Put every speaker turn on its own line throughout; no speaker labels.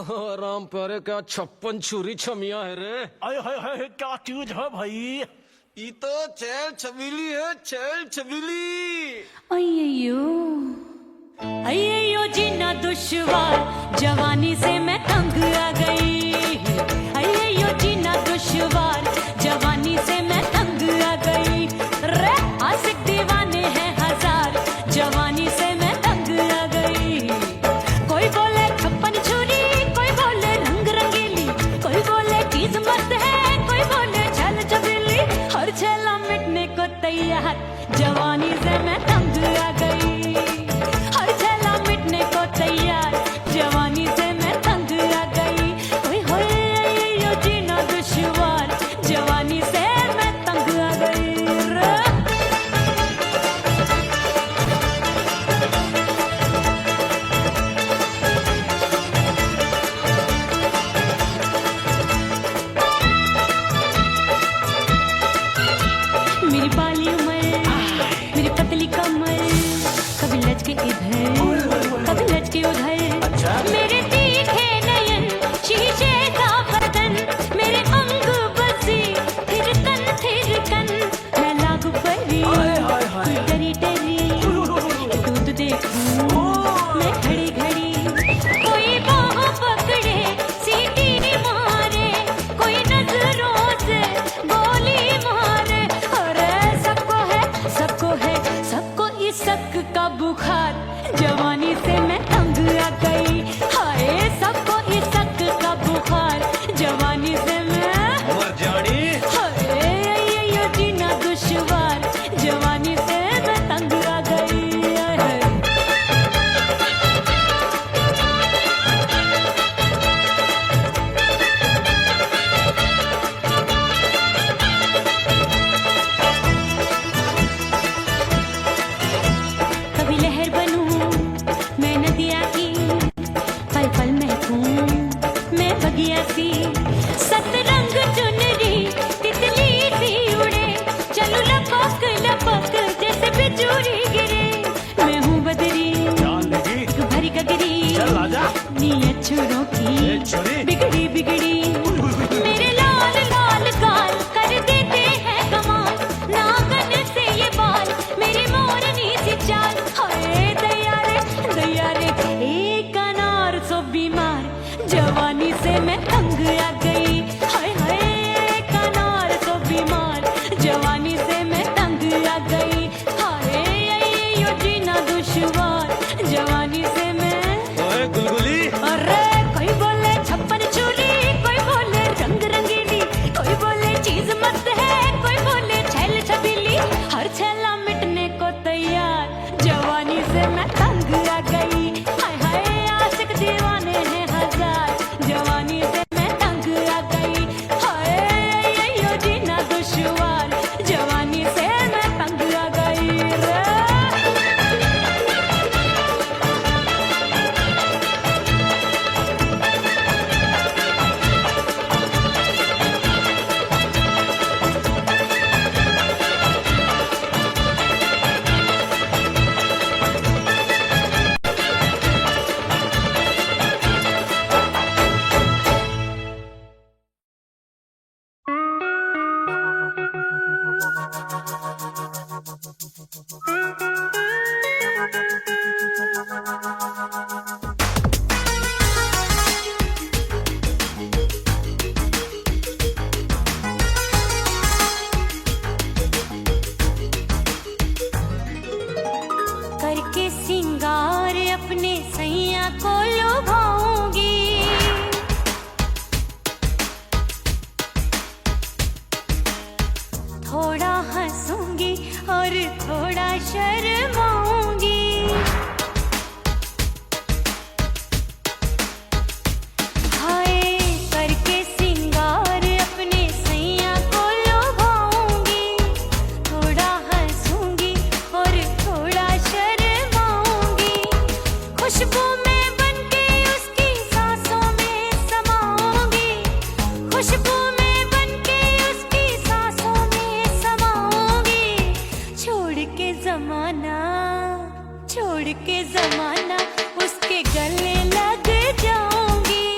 राम प्यारे क्या 56 छुरी छमिया है रे।
आय हाय हाय क्या चीज है भाई।
ये तो चैल छबीली है, चैल छबीली।
अय्यो अय्यो जीना दुश्वार, जवानी से मैं तंग आ गई। अय्यो जीना दुश्वार, जवानी से मैं तंग आ गई। रे आशिक दीवाने हैं हजार, जवानी से मैं तंग आ गई। कोई बोले 56 छुरी, कोई बोले रंग रंगीली, कोई बोले चीज मस्त है, कोई बोले छल छबीली। हर छेला मिटने को तैयार, जवानी से मैं तंग आ गई। हर छेला मिटने को तैयार, जवानी से मैं तंग आ गई। ओए होए यो जीना दुश्वार, जवानी से मैं तंग आ गई। मेरी बाली उम्र, मेरी पतली कमर, कभी लचके इधर कभी लचके उधर। मेरे तीखे नयन, शीशे का बदन, मेरे अंग बसी थिरकन। मैं लागू परी डरी डरी, दूध देखूं मैं घड़ी घड़ी। कोई बाहों पकड़े सीटी मारे, कोई नजरों से गोली मारे। अरे सबको इस शक का बुखार, जवानी से मैं तंग आ गई। हाय सबको इस शक का बुखार, जवानी से मैं
मर जानी।
हाय यो जीना दुश्वार, जवानी से मैं तंग आ गई। हाय। कभी लहर बनूं मैं नदिया की, पल पल महकूं मैं बगिया सी। सतरंग चुनरी तितली सी उड़े, चलूं लपक लपक जैसे बिजुरी गिरे। मैं हूँ बदरी
जान लगी
भरी गगरी,
चल आजा।
नीयत छुरों
ए
की
छुरी।
बिगड़ी बिगड़ी। मेरे लाल लाल गाल कर देते हैं कमाल, नागन से ये बाल मेरी मोरनी सी चाल। हाय दैया रे एक अनार सो बीमार, जवानी से मैं तंग आ गई। हाय हाय एक अनार सो बीमार, जवानी से मैं तंग आ गई। हाय यो जीना दुश्वार, जवानी से मैं।
ओए गुलगुली।
अरे कोई बोले 56 छुरी, कोई बोले रंग रंगीली, कोई बोले चीज मस्त है, कोई बोले छल छबीली। हर छेला मिटने को तैयार, जवानी से मैं तंग आ गई। हाय हाय आशिक दीवाने हैं हजार, जवानी से मैं तंग आ गई। हाय यो जीना दुश्वार, जवानी से मैं तंग आ गई रे। करके सिंगार अपने सैया को लुभाऊंगी, थोड़ा हंसूंगी और थोड़ा शर्माऊंगी। हाय करके सिंगार अपने सैया को लुभाऊंगी, थोड़ा हंसूंगी और थोड़ा शर्माऊंगी। खुशबू में बनके उसकी सांसों में समाऊंगी, खुशबू में बनके उसकी सांसों में समाऊंगी। छोड़ के जमाना उसके गले लग जाऊंगी।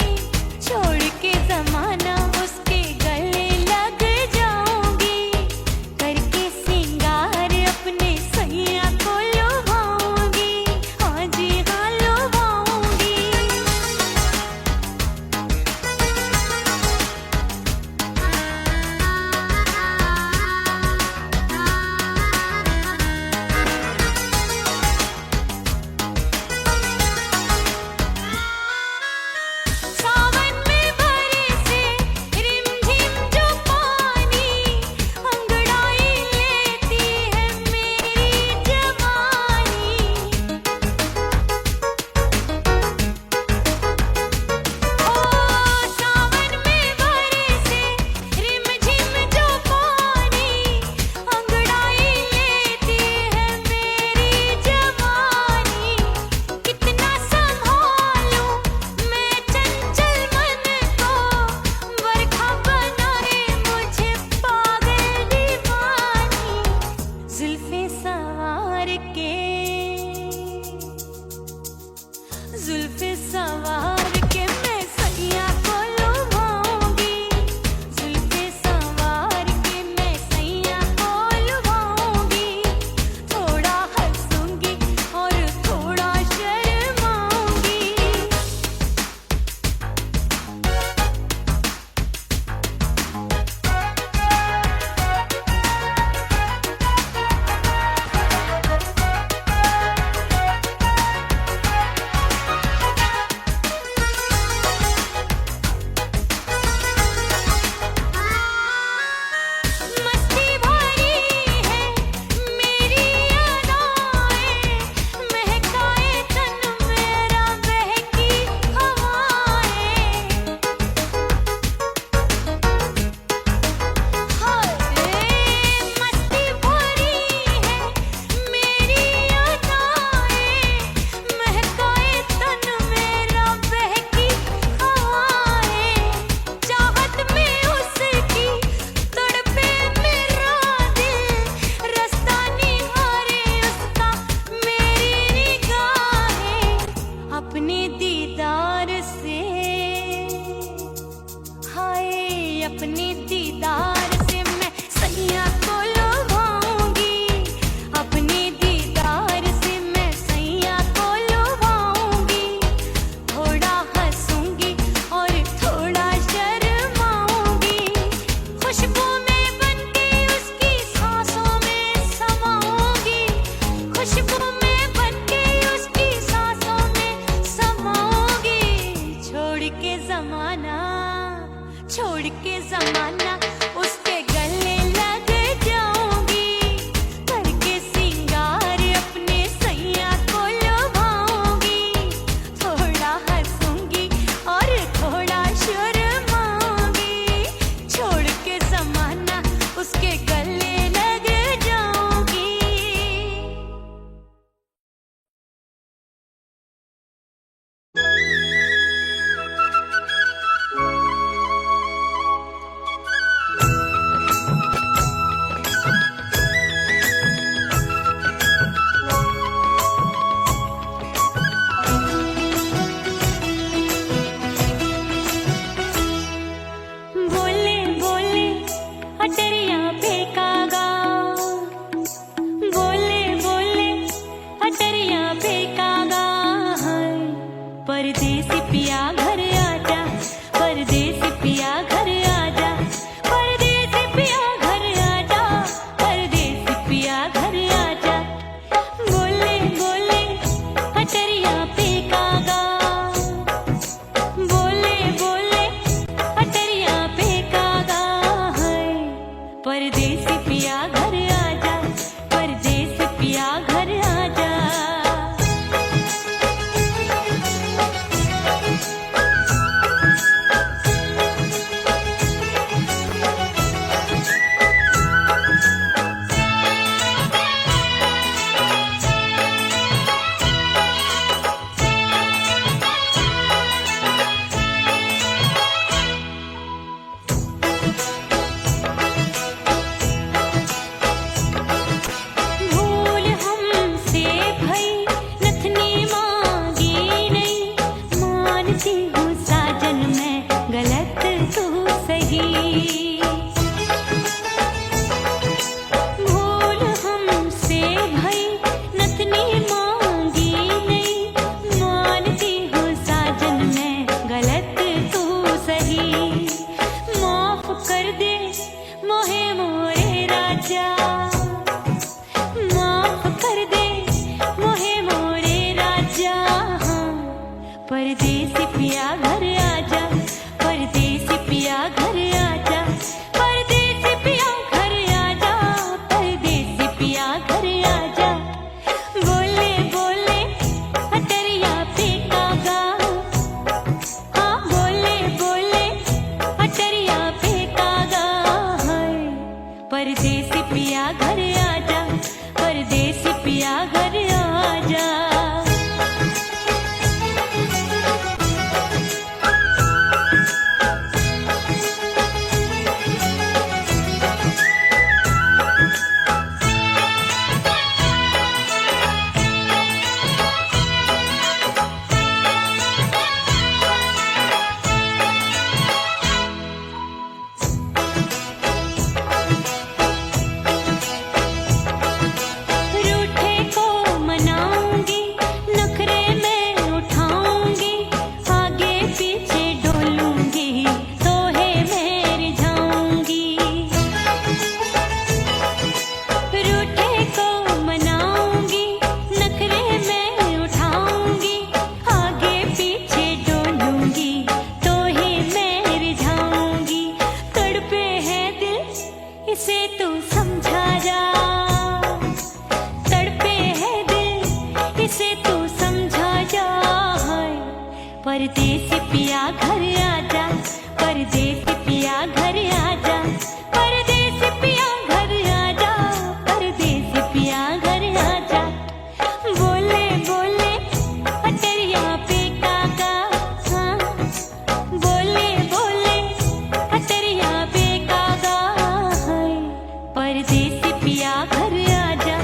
परदेसी पिया घर आजा। रूठे को मनाऊंगी, नखरे में उठाऊंगी, आगे पीछे डोलूंगी, तो है मैं रिझाऊंगी। रूठे को मनाऊंगी, नखरे में उठाऊंगी, आगे पीछे डोलूंगी, तो है मैं रिझाऊंगी। तड़पे है दिल इसे तू समझा जा, तड़पे है दिल इसे तू समझा जा। हाय परदेसी पिया घर आजा, परदेसी पिया घर आजा, परदेसी पिया घर आजा, परदेसी पिया घर आजा। बोले बोले अटरिया पे काका, हाँ बोले बोले अटरिया पे काका। हाय परदेसी पिया घर आजा,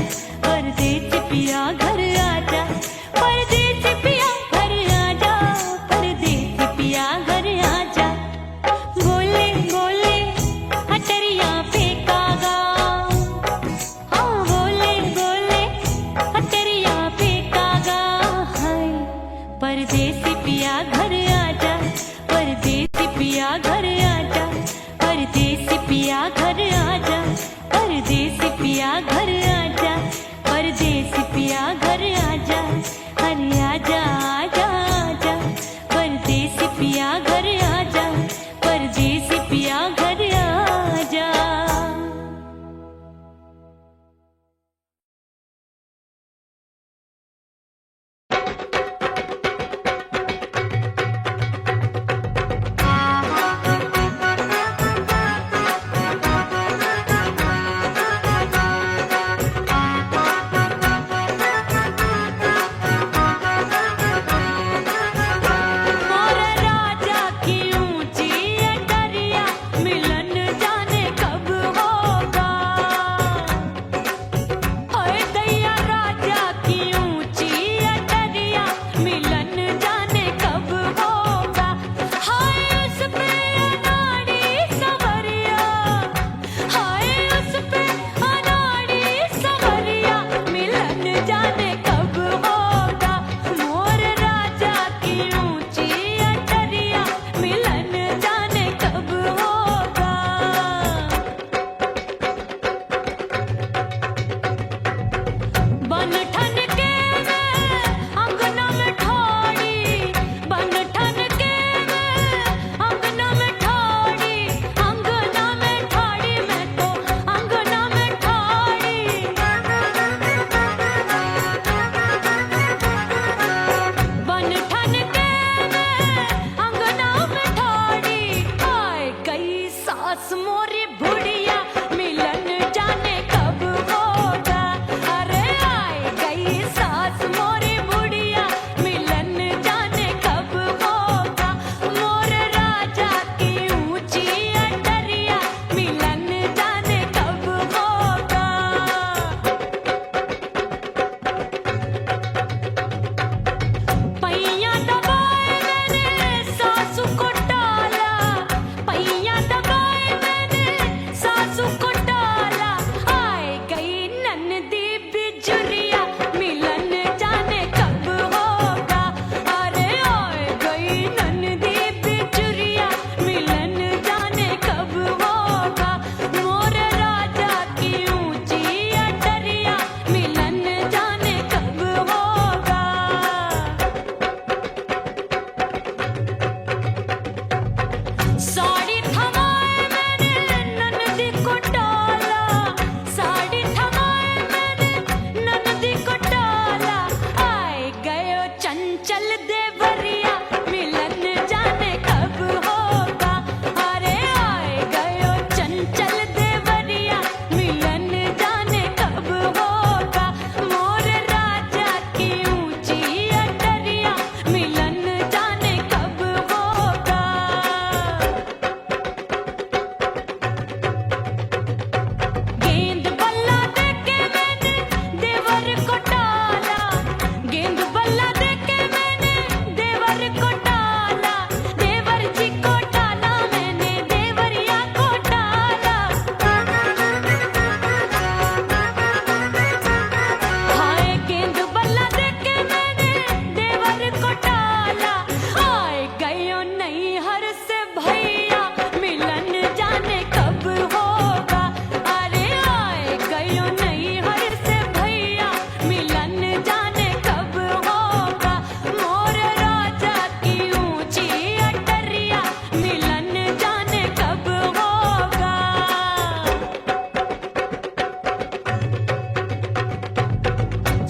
परदेसी पिया घर आजा, परदेसी पिया घर आजा, परदेसी पिया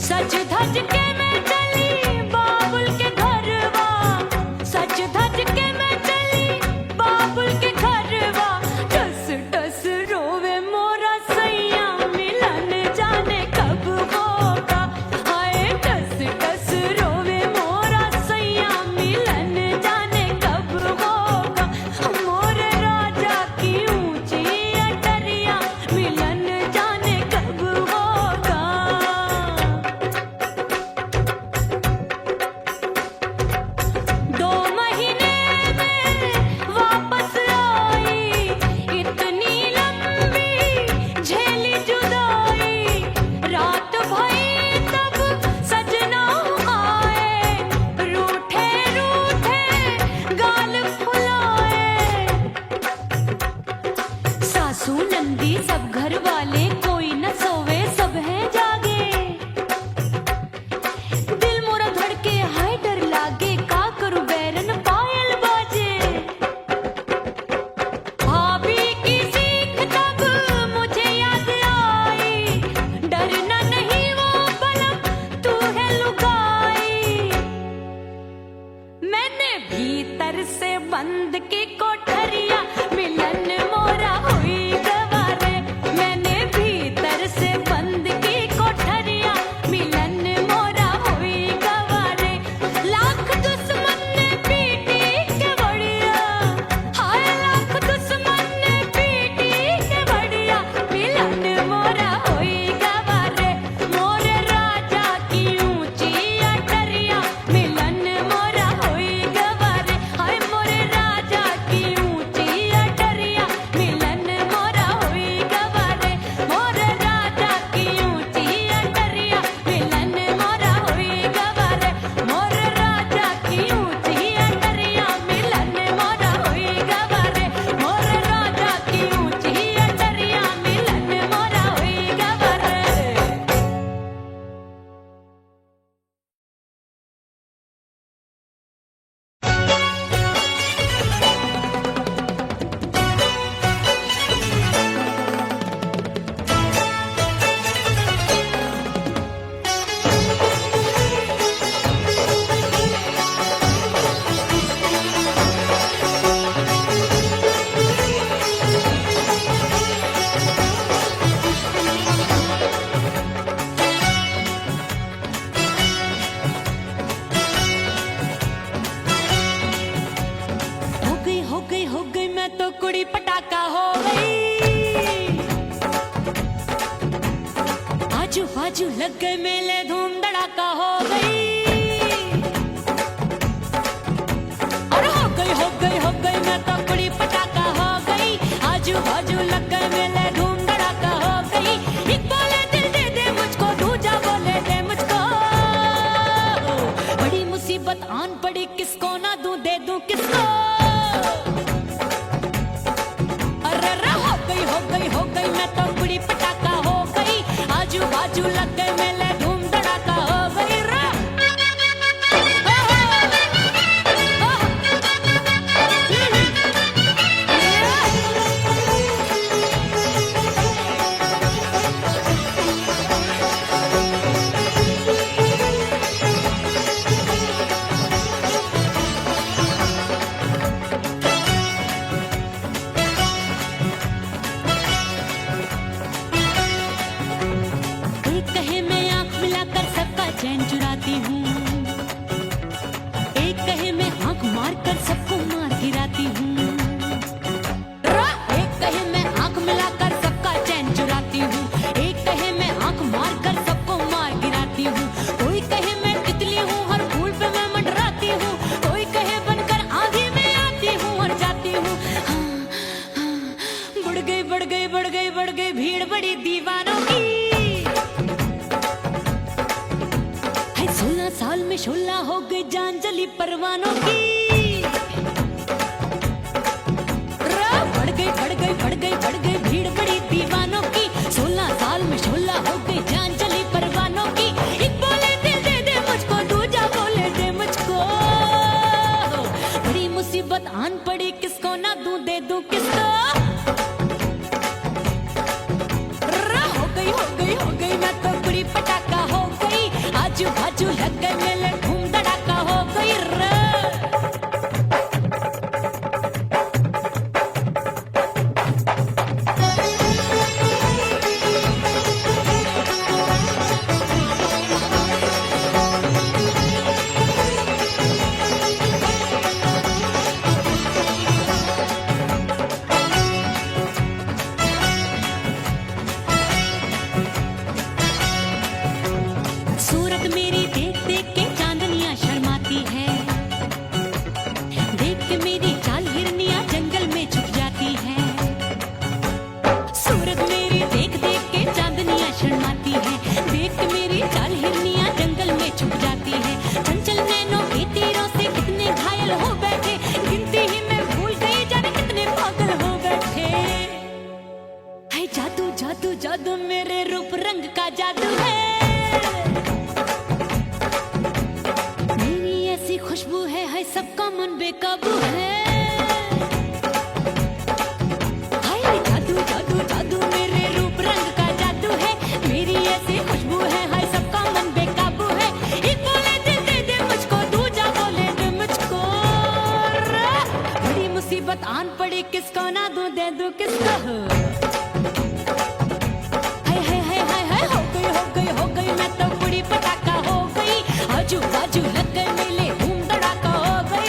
सज धज के मैं चली बाबुल के घरवा, सज धज के मैं चली बाबुल के घरवा। टस टस रोवे मोरा सैया मिलन जाने कब होगा। हाय टस टस रोवे मोरा सैया मिलन जाने कब होगा। मोरे राजा की ऊंची अटरिया मिलन जाने कब होगा। 2 महीने में वापस आई, इतनी लंबी झेली जुदाई। रात भई तब सजना आए, रूठे रूठे गाल फुलाए। सासू नंदी सब घर वाले कोई न सोवे सब है जागे। दिल मोरा धड़के हाय डर लागे, का करूं बैरन पायल बाजे। भाभी की सीख तब मुझे याद आई, डरना नहीं वो बलम तू है लुगाई। मैंने भीतर से बंद की कोठरिया मिलन मोरा हुई गवारे। मैंने भीतर से बंद की कोठरिया मिलन मोरा हुई गवारे। लाख दुश्मन ने पीटी के बढ़िया, हाय लाख दुश्मन ने पीटी के बढ़िया। मिलन मोरा हुई गवारे, मोरे राजा की ऊंची अटरिया मिलन मोरा हुई गवारे। हाय मोरे राजा की ऊंची अटरिया मिलन मोरा हुई गवारे। मोरे राजा की ऊंची अटरिया मिलन मोरा हुई गवारे। मोरे राजा की ऊंची अटरिया मिलन मोरा हुई गवारे। मोरे राजा की ऊंची अटरिया मिलन मोरा हुई गवारे। हो गई मैं तो कुड़ी पटाखा हो गई। आजू बाजू लग गए मेले धूम धड़ाका हो गई। और हो गई मैं तो कुड़ी पटाखा हो गई। आजू बाजू लग गए मेले धूम धड़ाका हो गई। एक बोले दिल दे दे मुझको, दूजा बोले दे मुझको। बड़ी मुसीबत आन पड़ी, किसको ना दूं दे दूं किसको। हो गई मैं तो कुड़ी पटाखा हो गई। आजू बाजू लग गए मेले धूम धड़ाका हो गई। एक कहे मैं आंख मिलाकर सबका चैन चुराती हूँ, एक कहे मैं आंख मारकर सबको मार गिराती हूँ। एक कहे मैं आंख मिलाकर सबका चैन चुराती हूँ, एक कहे मैं आंख मारकर सबको मार गिराती हूँ। कोई कहे मैं तितली हूँ, हर फूल पे मैं मंडराती हूँ। कोई कहे बनकर आंधी में आती हूँ और जाती हूँ। बढ़ गई भीड़ बड़ी दीवानों की। 16 साल में शोला हो गई जान जली परवानों की। बढ़ गई भीड़ बड़ी दीवानों की। 16 साल में शोला हो गई जान जली परवानों की। एक बोले दिल दे दे मुझको, दूजा बोले दे मुझको। बड़ी मुसीबत आन पड़ी, किसको ना दूं दे दूं किसको। हो गई मैं तो बुरी पटाखा हो गई। बेकाबू है। हाय जादू जादू जादू मेरे रूप रंग का जादू है, मेरी ऐसी खुशबू है, हाय सबका मन बेकाबू है। एक बोले दिल दे दे मुझको, दूजा बोले दे मुझको। बड़ी मुसीबत आन पड़ी, किसको ना दूं दे दूं किसको। हाय हाय हाय हाय हाय हो गई मैं तो बुढ़ी पटाखा हो गई। आजू बाजू लग गए मेले, धूम धड़ाका हो गई।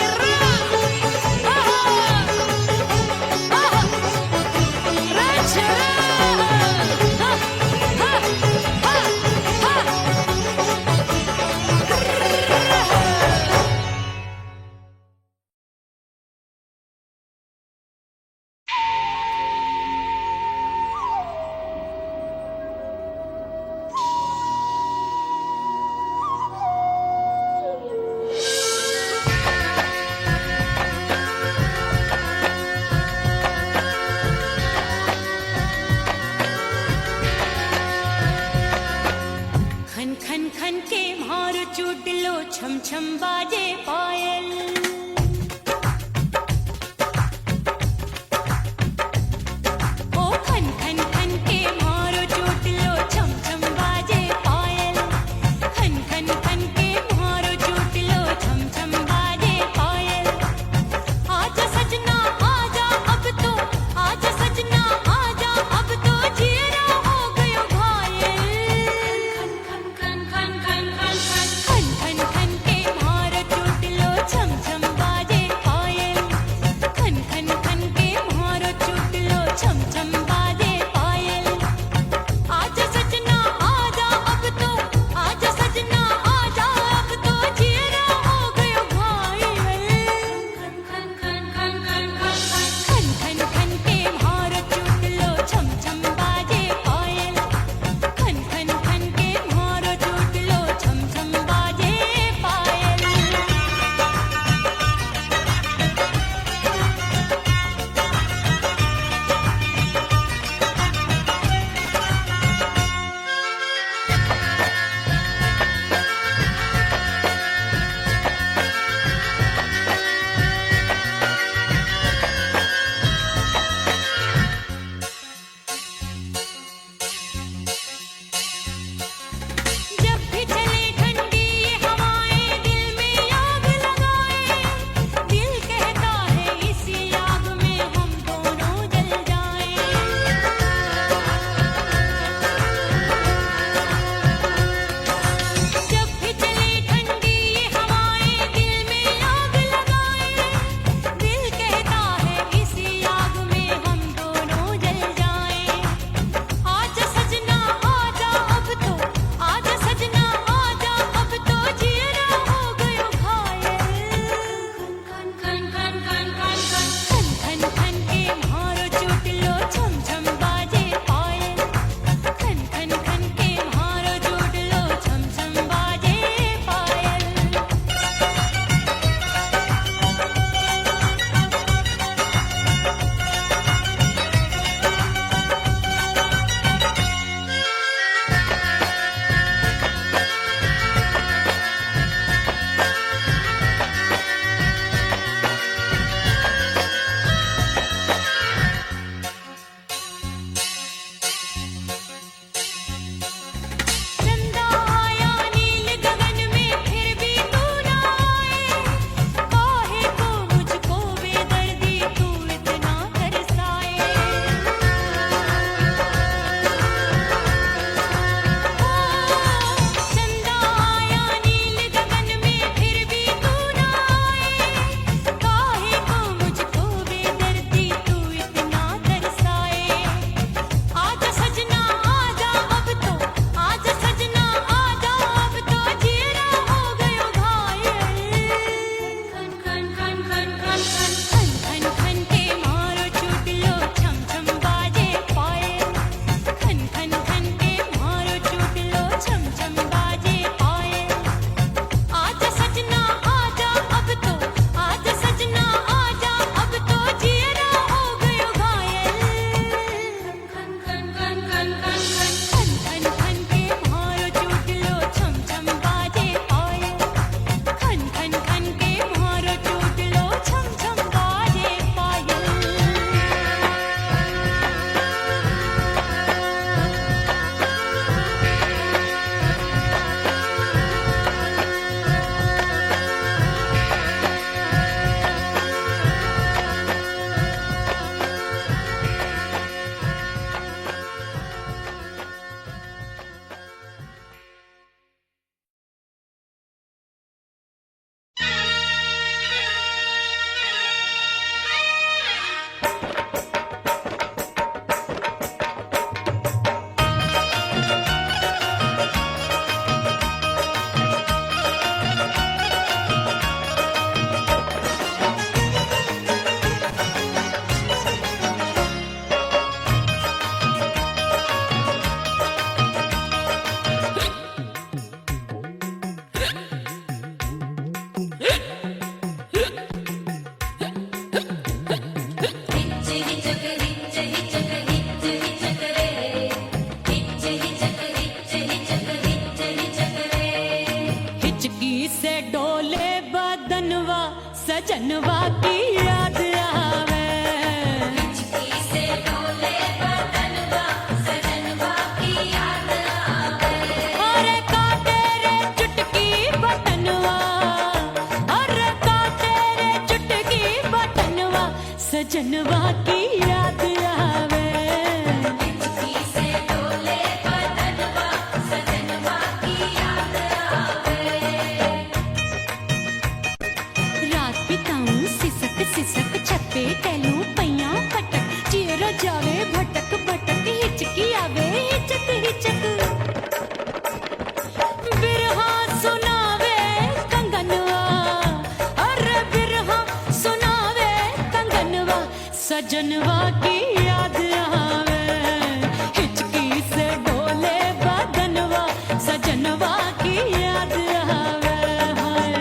खन खन खन के मारो चूट लो, छम छम बाजे पायल। ओ खन खन खन के मारो चूट लो, छम छम बाजे पायल। खन खन खन के मारो चूट लो, छम छम बाजे पायल। आजा सजना आजा अब तो, आजा सजना आजा अब तो, जिया हो गयो घायल। खन खन खन खन खन खन खन खन खन के मारो चूट लो, छम छम सजनवा की याद आवे।
हिचकी से डोले बदनवा सजनवा की याद आवे।
अरे काटे रे चुटकी बटनवा, अरे काटे रे चुटकी बटनवा सजनवा की याद आवे।
हिचकी से डोले बदनवा सजनवा की याद आवे।
रात बिताऊं सिसक सिसक छप्पे टहलूं पैया पटक, चेहरा जावे भटक भटक हिचकी आवे हिचक हिचक। बिरहा सुनावे कंगनवा, अरे बिरहा सुनावे कंगनवा सजनवा की याद आवे। हिचकी से डोले बदनवा सजनवा की याद आवे। हाय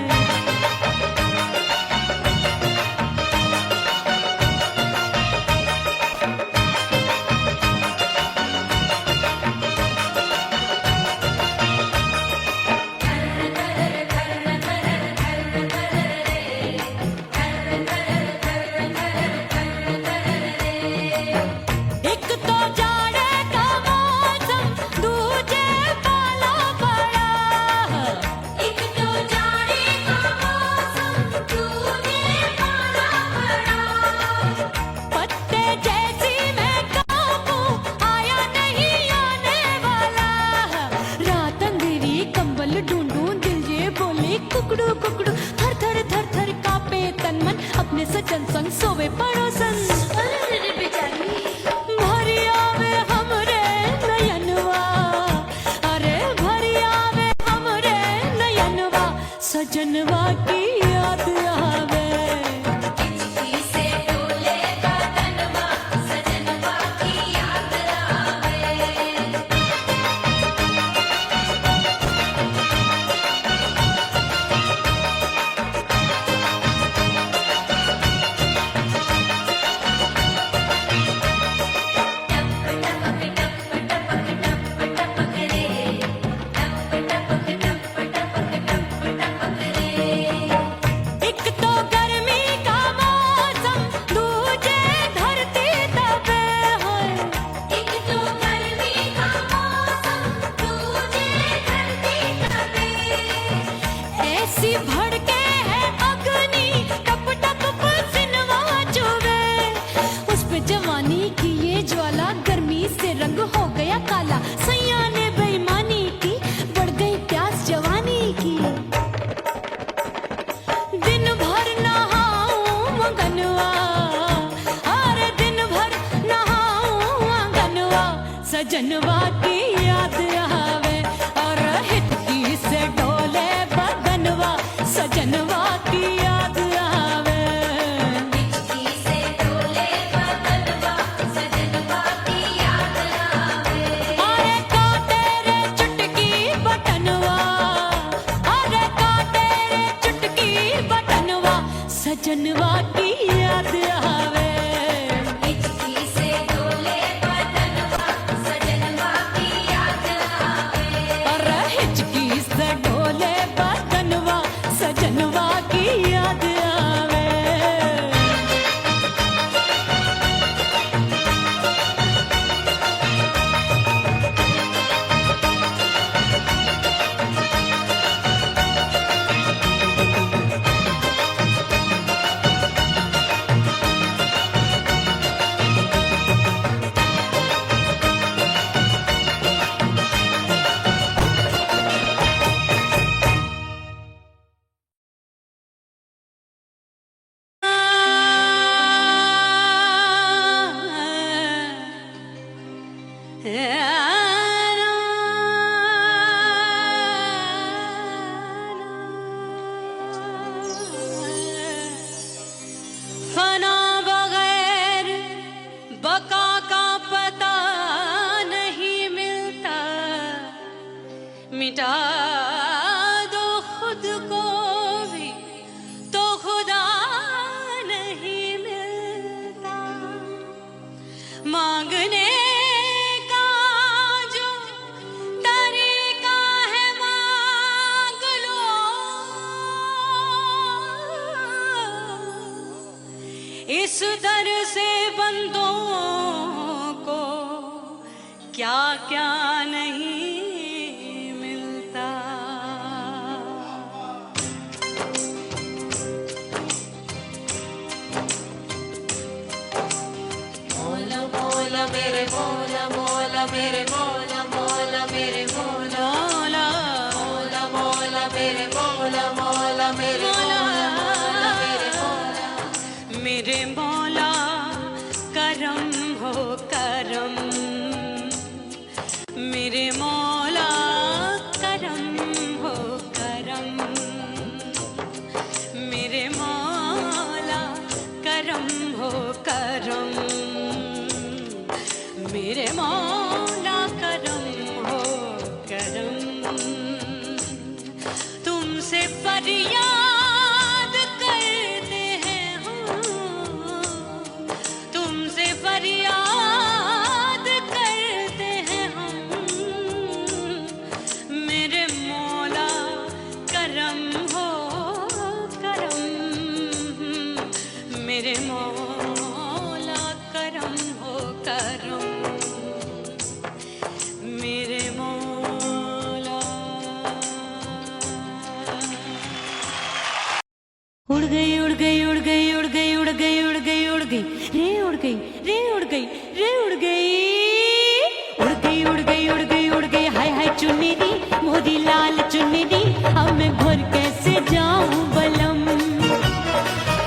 एक तो जाड़े का मौसम, दूजे पाला पड़ा।
एक तो जाड़े का मौसम दूजे पाला पड़ा।
पत्ते जैसी मैं काबू आया नहीं आने वाला। रात अंधेरी कंबल ढूंढूं दिल ये बोले कुकड़ू कुकड़ू। थर थर थर थर कांपे तन मन अपने सजन संग सोवे पड़ोसन।
अरे बेचारी
भरी आवे हमरे नयनवा, अरे भरी आवे हमरे नयनवा सजनवा की याद आवे।
हिचकी से डोले बदनवा सजनवा की याद आवे।
एक तो गर्मी का मौसम, दूजे धरती तपे होए।
एक तो गर्मी का मौसम दूजे धरती तपे।
ऐसी भड़के है अग्नि टप टप पसीनवा चुभे। उस पे जवानी की ये ज्वाला गर्मी से रंग हो गया काला। सैया ने बेईमानी की बढ़ गई प्यास जवानी की। दिन भर नहाऊं आंगनवा, अरे दिन भर नहाऊं आंगनवा सजनवा की याद आवे। और हिचकी से डोले बदनवा सजनवा की याद आवे।
हिचकी से डोले बदनवा सजनवा की याद आवे।
अरे काटे रे चुटकी बटनवा, अरे काटे रे चुटकी बटनवा सजनवा की याद आवे।
हिचकी से डोले बदनवा सजनवा की याद आवे।
अरे हिचकी से डोले बदनवा सजनवा की याद आवे। फना बगैर बका का पता नहीं मिलता। मिटा दो खुद को भी तो खुदा नहीं मिलता। मांगने का जो तरीका है मांग लो, इस दर से बंदों को क्या क्या नहीं मिलता।
मौला मौला मेरे मौला मौला मेरे मौला मौला मेरे मौला
मौला
मौला मौला मेरे मौला मौला मेरे मौला मेरे मौला
मेरे मौला करम हो करम, मेरे मौला करम हो करम, मेरे मौला करम हो करम, मेरे मौला करम हो करम। तुमसे फरियाद करते हैं हम, तुमसे फरियाद करते हैं हम, मेरे मौला करम हो करम, मेरे मौला करम हो करम, मेरे मौला। उड़ गई उड़ गई उड़ गई उड़ गई उड़ गई उड़ गई उड़ गई रे उड़ गई रे उड़ गई रे उड़ गई उड़ गई उड़ गई उड़ गई उड़ गई हाय हाय चुन्नी दी मोदी लाल चुन्नी दी अब मैं घर कैसे जाऊं बलम।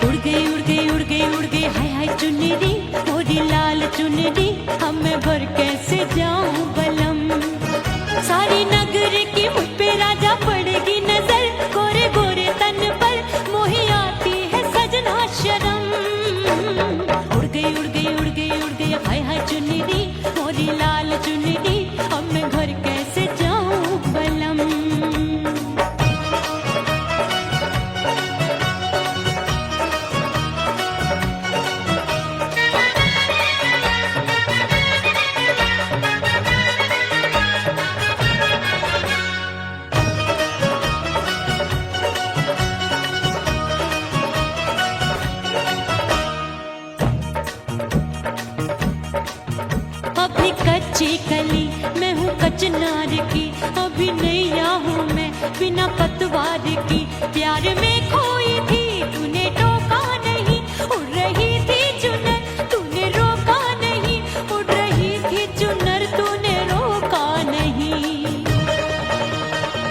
उड़ गई उड़ गई उड़ गई उड़ गई हाय हाय चुन्नी दी मोदी लाल चुन्नी दी अब मैं घर कैसे जाऊं बलम। सारी नगर की मुझ पे राजा पड़ेगी नजर, गोरे गोरे तन पर मोही आती है सजना शर्म। उड़ गई उड़ गई उड़ गई उड़ गई हाय हाय चुन्नी दी मोरी लाल चुन्नी दी अब मैं घर कैसे जाऊं बलम। अभी कच्ची कली मैं हूँ कचनार की, अभी नैया हूँ मैं बिना पतवार की। प्यार में खोई थी तूने टोका नहीं, उड़ रही थी चुनर तूने रोका नहीं, उड़ रही थी चुनर तूने रोका नहीं।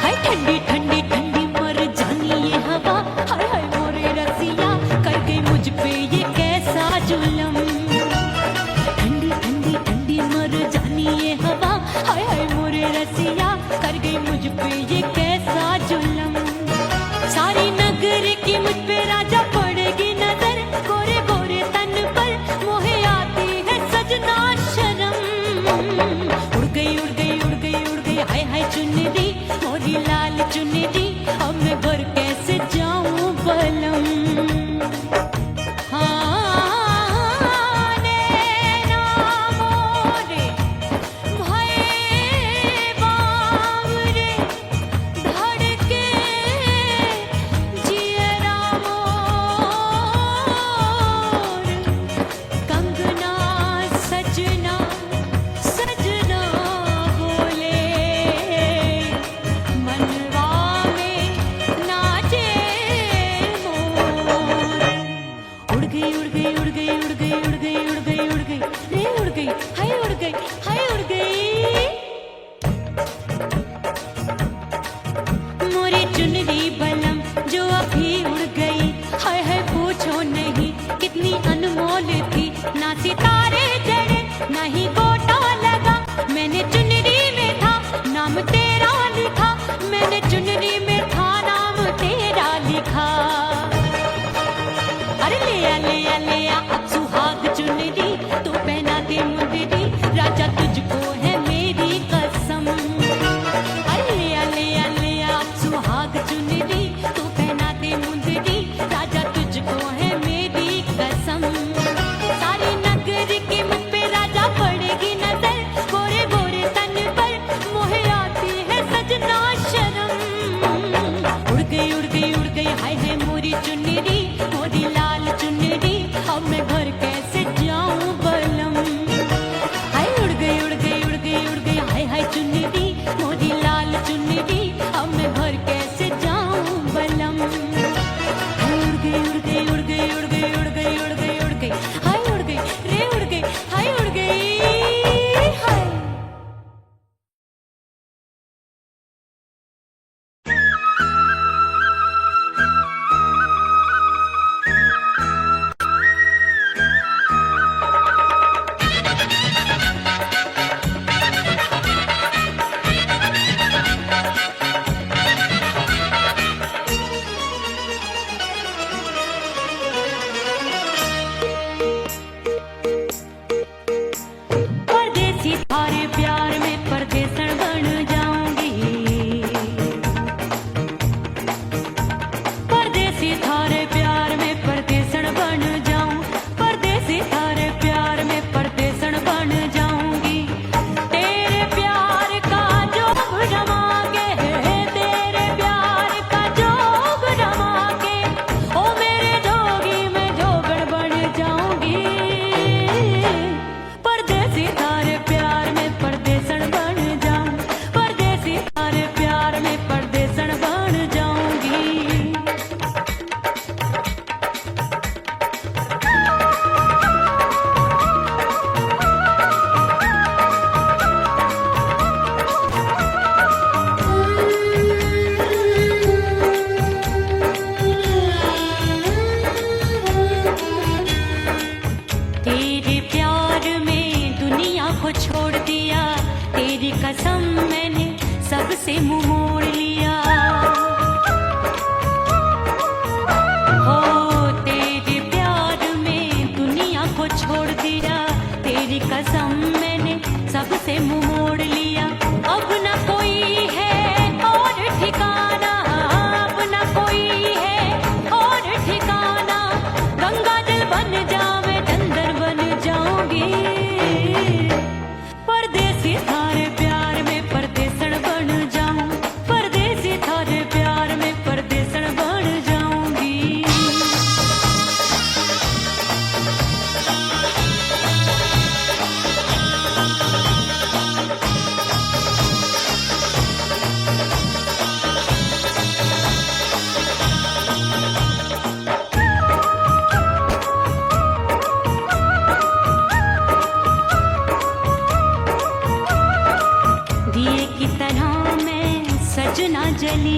हाय ठंडी ठंडी ठंडी मर जानी ये हवा, हाय हाय मोरे रसिया कर गई मुझ पे ये कैसा जुलम। ठंडी ठंडी ठंडी मर जानी ये हवा, हाय हाय मोरे रसिया कर गई मुझ पे ये कैसा जुलम। सारी नगर की मुझ पे राजा पड़ेगी नजर, गोरे गोरे तन पर मोहे आती है सजना शर्म। उड़ गई उड़ गई उड़ गई उड़ गई हाय हाय चुन्नी दी मोरी लाल चुन्नी दी अब मैं घर कैसे जाऊं बलम। चुनरी बलम जो अभी उड़ गई, हाय हाय पूछो नहीं कितनी अनमोल थी। ना सितारे जड़े ना ही गोटा लगा, मैंने चुनरी में था नाम तेरा लिखा, मैंने चुनरी में था नाम तेरा लिखा। अरे ले आ अब सुहाग चुनरी तू पहना दे मुंदरी, राजा तुझको है मेरी कसम। अरे ले आ अब सुहाग चुनरी तू पहना दे मुंदरी, राजा तुझको है मेरी कसम। सारी नगर की मुझ पे राजा पड़ेगी नजर, गोरे गोरे तन पर मोहे आती है सजना शर्म। उड़ गई हाय हाय मोरी चुनरी मोरी लाल चुनरी अब मैं घर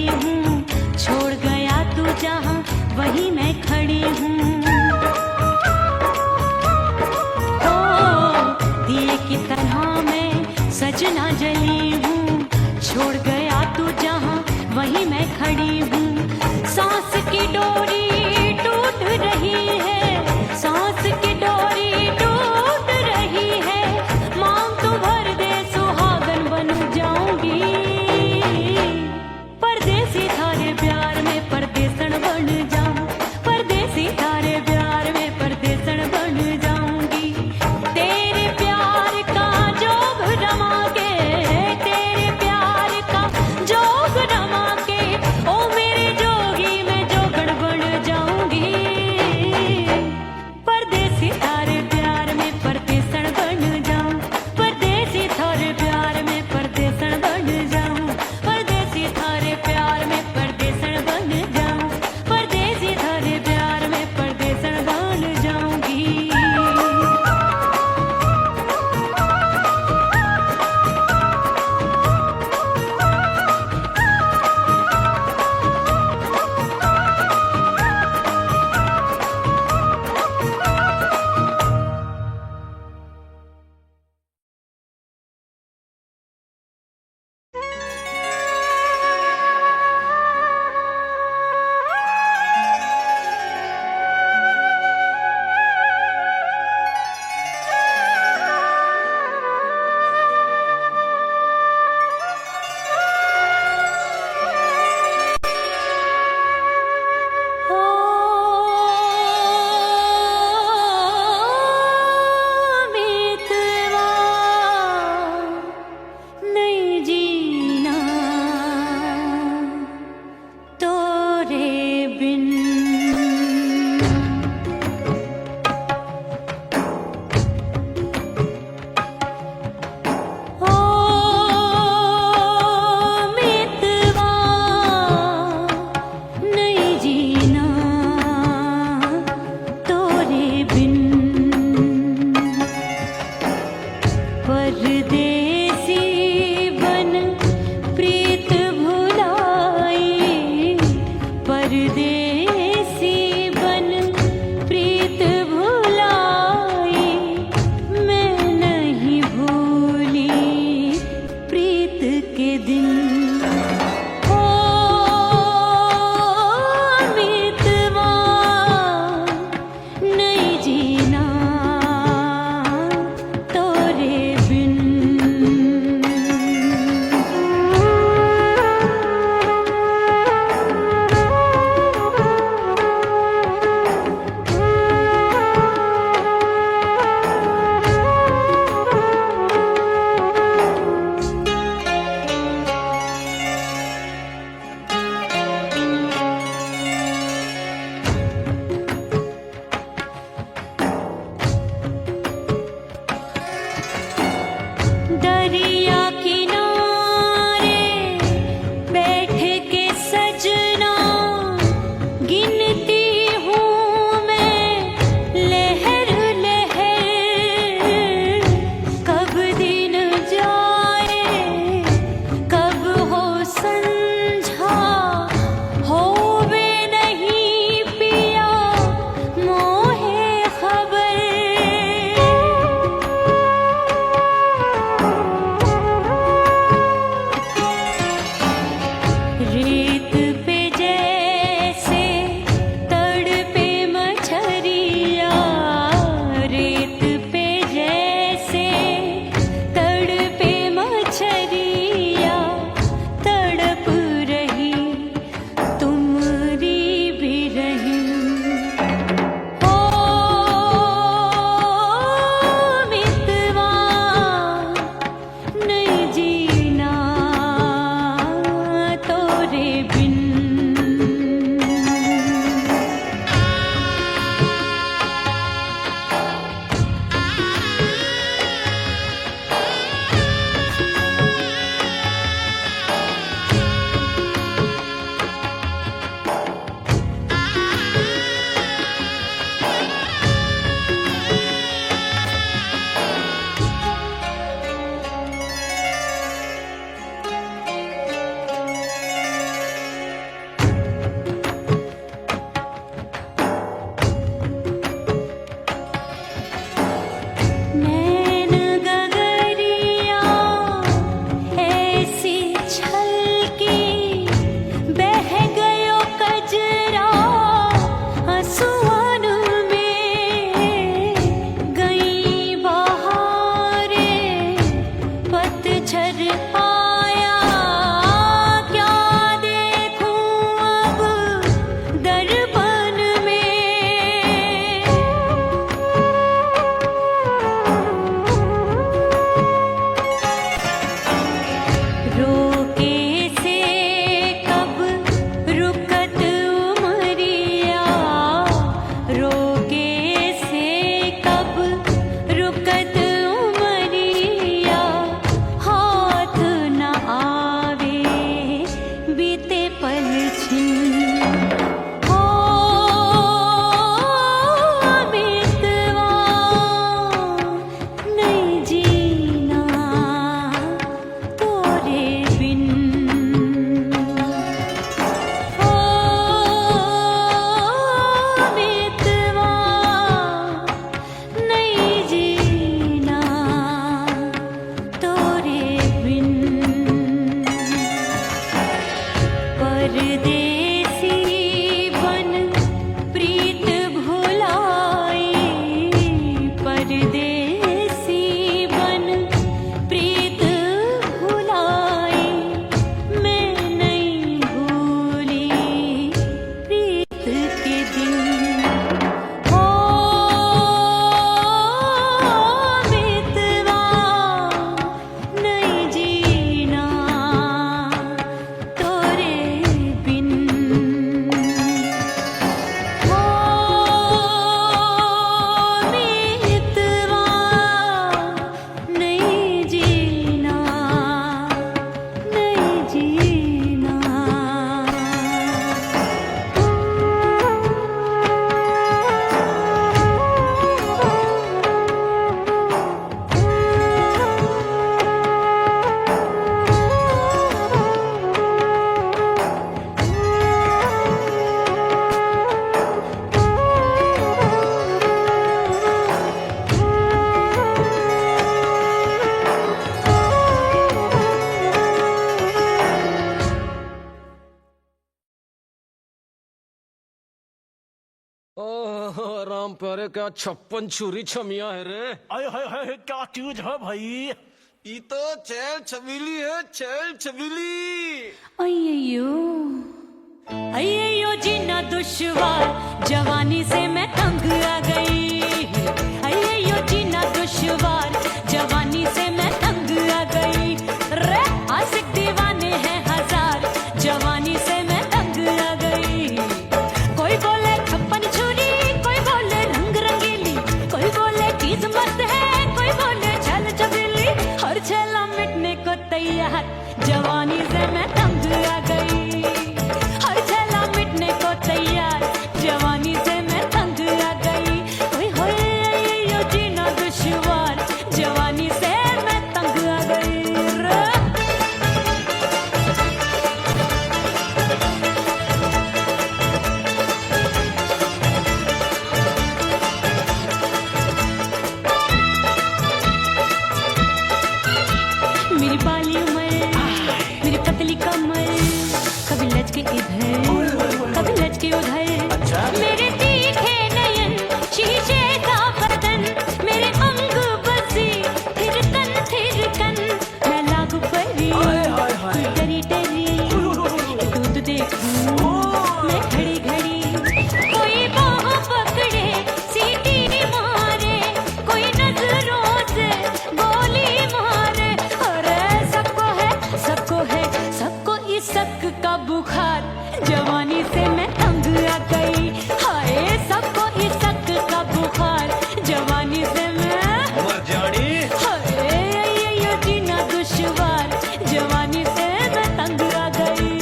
बड़ी हूँ, छोड़ गया तू जहाँ वहीं मैं खड़ी हूँ। ओ दिए की तरह मैं सजना जली हूँ, छोड़ गया तू जहाँ वहीं मैं खड़ी हूँ। सांस की डोरी टूट रही है, सांस की डोरी टूट रही है, मांग तू भर दे सुहागन बन जाऊंगी। परदेसी थारे प्यार में परदेसन बन जाऊं, परदेसी थारे प्यार में परदेसन बन जाऊंगी। तेरे प्यार का जोग रमा के, तेरे प्यार का जोग रमा के, ओ मेरे जोगी मैं जोगण बन जाऊंगी। परदेसी थारे प्यार में परदेसन बन जाऊं, परदेसी थारे प्यार में परदेसन बन जाऊं, परदेसी थारे प्यार में परदेसन बन
ओह राम प्यारे क्या 56 छुरी छमिया है रे।
आय हाय हाय क्या चीज है भाई।
ये तो चैल छबीली है, चैल छबीली।
अय्यो जीना दुश्वार जवानी से मैं तंग आ गई। अय्यो जीना दुश्वार जवानी से मैं तंग आ गई। रे आशिक दीवाने हैं हजार जवानी से मैं तंग आ गई। कोई बोले 56 छुरी, कोई बोले रंग रंगीली, कोई बोले चीज मस्त है, कोई बोले छल छबीली। हर छेला मिटने को तैयार जवानी से मैं तंग आ गई। हर छेला मिटने को तैयार जवानी से मैं तंग आ गई। ओए होए यो जीना दुश्वार जवानी से मैं तंग आ गई रे। मेरी बाली उम्र, मेरी पतली कमर, कभी लचके इधर कभी लचके उधर। मेरे तीखे नयन शीशे का बदन, मेरे अंग बसी थिरकन मैं लागू परी तू डरी डरी। दूध देखूं मैं घड़ी घड़ी, कोई बाह पकड़े सीटी मारे, कोई नजरों से गोली मारे। अरे सबको सबको इस शक का बुखार जवानी से मैं तंग आ गई। हाय सबको इस शक का बुखार जवानी से मैं
मर जानी।
हाय ये जीना दुश्वार जवानी से मैं तंग आ गई।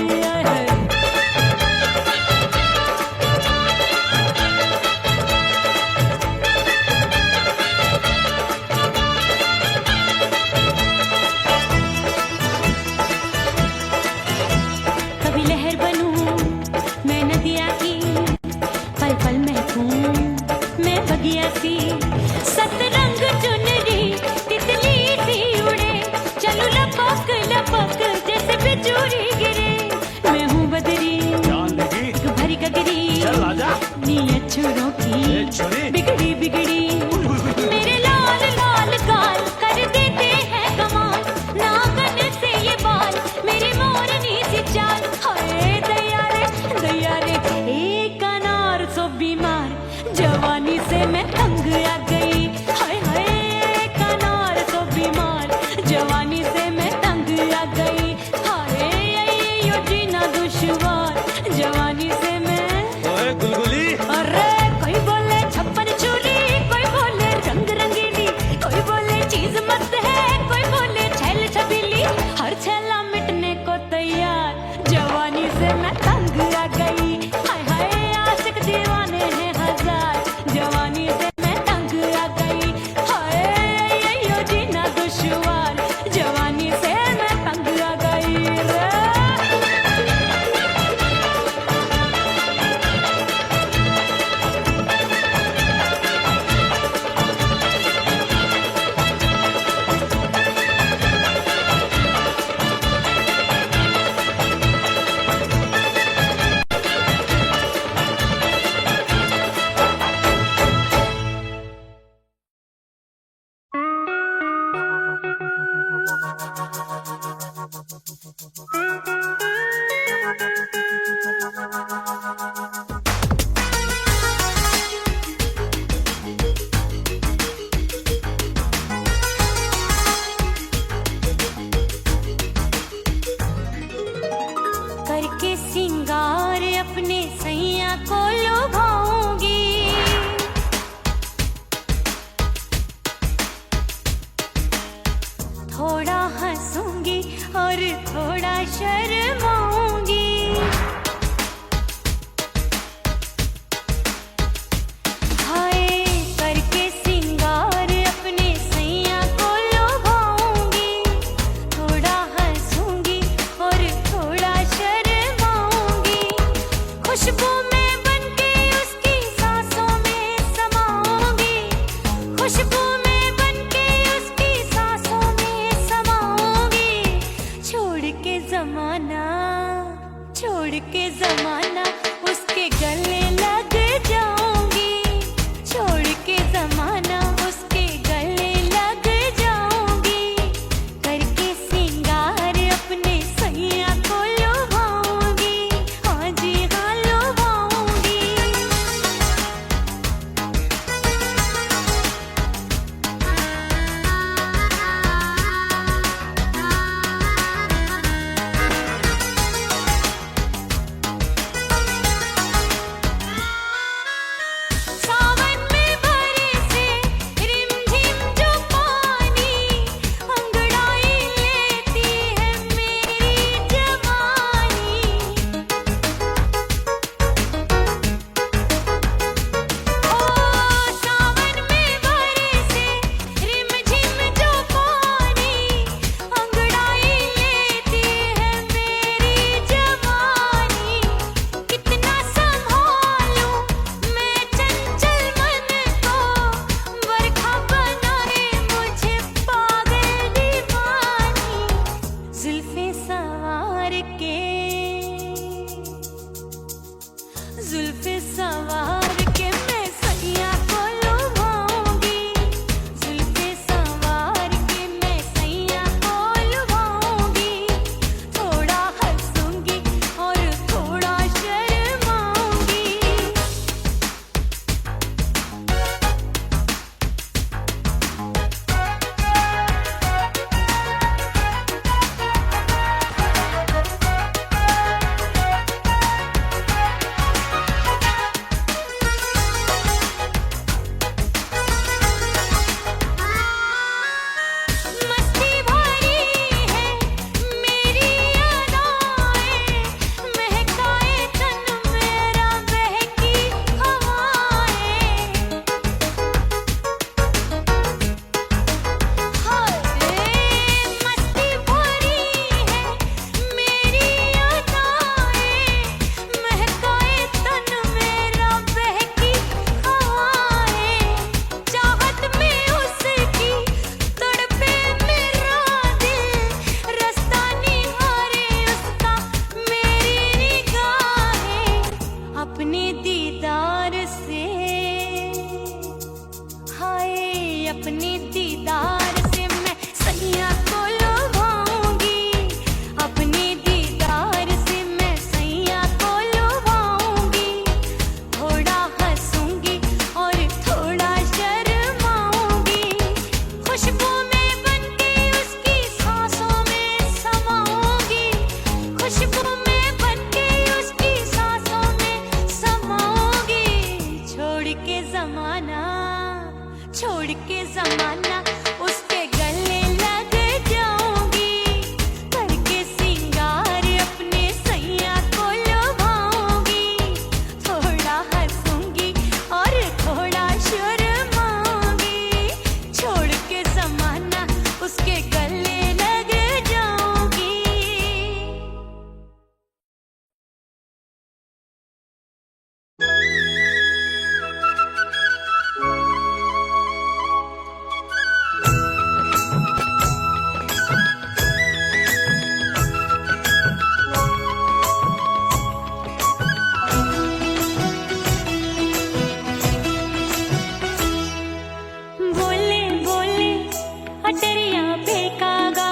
कभी लहर बनूं मैं नदिया की, पल पल महकूं मैं बगिया सी। सतरंग चुनरी तितली सी उड़े, चलूं लपक लपक जैसे बिजुरी गिरे। मैं हूँ बदरी
जान लगी।
भरी गगरी,
चल आजा।
नीयत छोरों
ए,
की
छोरी।
बिगड़ी बिगड़ी। मेरे लाल लाल गाल कर देते हैं कमाल, नागन से ये बाल मेरी मोरनी सी चाल। हाय दैया रे एक अनार सो बीमार जवानी से मैं तंग आ गई। हाय हाय एक अनार सो बीमार जवानी से मैं तंग आ गई। हाय यो जीना दुश्वार जवानी से मैं।
ओए गुलगुली।
अरे कोई बोले 56 छुरी, कोई बोले रंग रंगीली, कोई बोले चीज मस्त है, कोई बोले छैल छबीली। हर छेला मिटने को तैयार जवानी से मैं तंग आ गई। हाय हाय आशिक दीवाने हैं हजार जवानी से मैं तंग आ गई। हाय यो जीना दुश्वार जवानी से मैं तंग आ गई रे। करके सिंगार अपने सैया को लुभाऊंगी, थोड़ा हंसूंगी और थोड़ा शर्माऊंगी। हाय करके सिंगार अपने सैया को लुभाऊंगी, थोड़ा हंसूंगी और थोड़ा शर्माऊंगी। खुशबू में बनके उसकी सांसों में समाऊंगी, खुशबू में बनके उसकी सांसों में समाऊंगी। छोड़ के जमाना उसके गले लग जाऊंगी। जुल्फे सवार के मैं सैया को लुभाऊंगी, जुल्फे सवार के मैं सैया को लुभाऊंगी, थोड़ा हंसूंगी और थोड़ा शर्माऊंगी। मस्ती भरी है मेरी अदाएं, महकाए तन मेरा बहकी हवाएं। हाय मस्ती भरी है मेरी अदाएं, महकाए तन मेरा बहकी हवाएं। चाहत में उसकी तड़पे मेरा दिल, रास्ता निहारे उसका मेरी निगाहें। अपने दीदार से हाय अपने दीदार से मैं सैया को लुभाऊंगी, अपने दीदार से मैं सैया को लुभाऊंगी, थोड़ा हंसूंगी और थोड़ा शर्माऊंगी। खुशबू में बनके उसकी सांसों में समाऊंगी, खुशबू में बनके उसकी सांसों में समाऊंगी। छोड़ के जमाना उसके गले लग जाऊंगी, करके सिंगार अपने सैया को लुभाऊंगी, थोड़ा हंसूंगी और थोड़ा शर्माऊंगी। छोड़ के जमाना उसके गले लग जाऊंगी। बोले बोले अटरिया फेंकागा,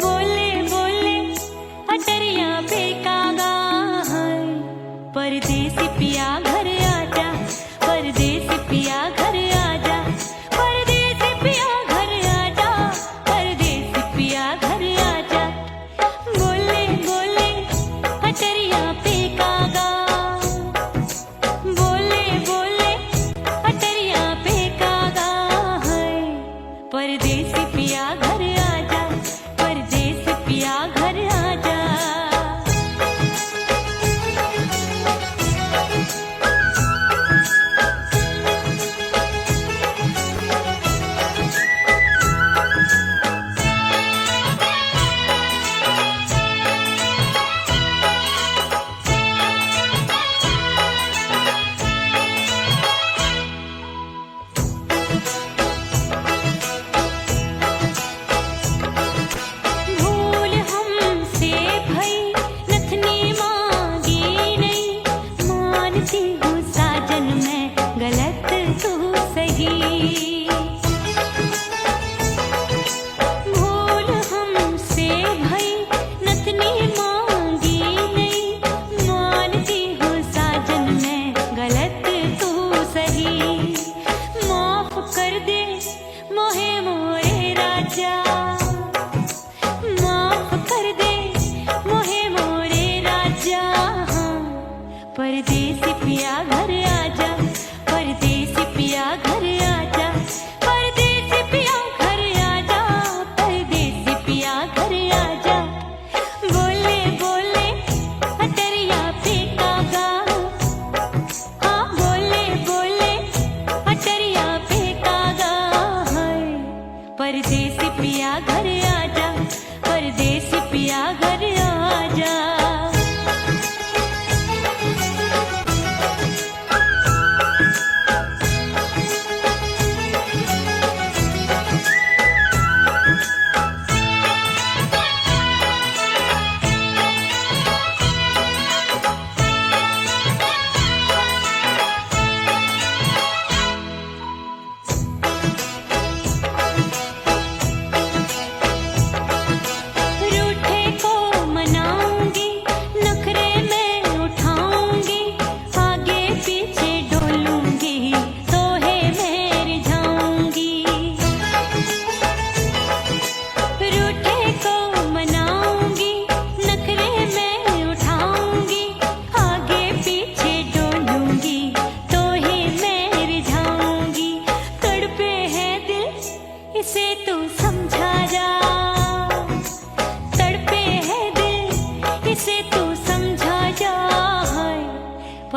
बोले बोले अटरिया फेंकागा। परदेसी पिया घर आजा, परदेसी पिया घर आजा, परदेसी पिया घर आजा, परदेसी पिया घर आजा। बोले बोले अटरिया फेंकागा, बोले बोले अटरिया फेंकागा। परदेसी पिया घर आजा, परदेसी पिया घर आजा। भूल हमसे भई नथनी मांगी नहीं, मानती हूँ साजन मैं गलत तू सही। भूल हमसे भई नथनी मांगी नहीं, मानती हूँ साजन मैं गलत तू सही। माफ कर दे मोहे मोरे राजा, माफ कर दे मोहे मोरे राजा। परदेसी पिया घर आजा, परदेसी पिया घर आजा, परदेसी पिया घर आजा, परदेसी पिया घर आजा। बोले बोले अटरिया फेंकागा, हाँ बोले बोले अटरिया फेंकागा। परदेसी पिया घर आजा, परदेसी पिया घर आजा।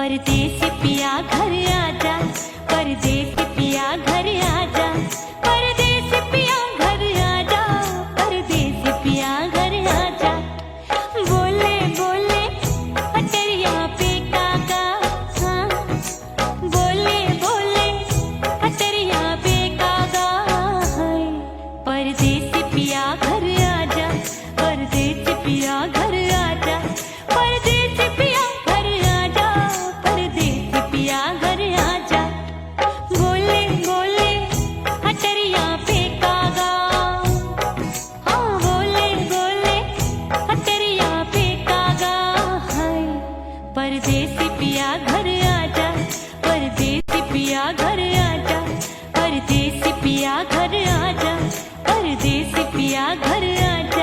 परदेसी पिया घर आजा, परदेसी पिया घर आजा, परदेसी पिया घर आजा, परदेसी पिया घर आजा। बोले बोले अटरिया पे काका, हाँ बोले बोले अटरिया पे काका, हाय परदेसी पिया घर आजा, परदेसी पिया घर आजा, परदेसी पिया घर आजा, परदेसी पिया घर आजा। बोले बोले अटरिया पे कागा, हाँ बोले बोले अटरिया पे कागा, हाय परदेसी पिया घर आजा, परदेसी पिया घर आजा, परदेसी पिया घर आजा, परदेसी पिया घर आजा।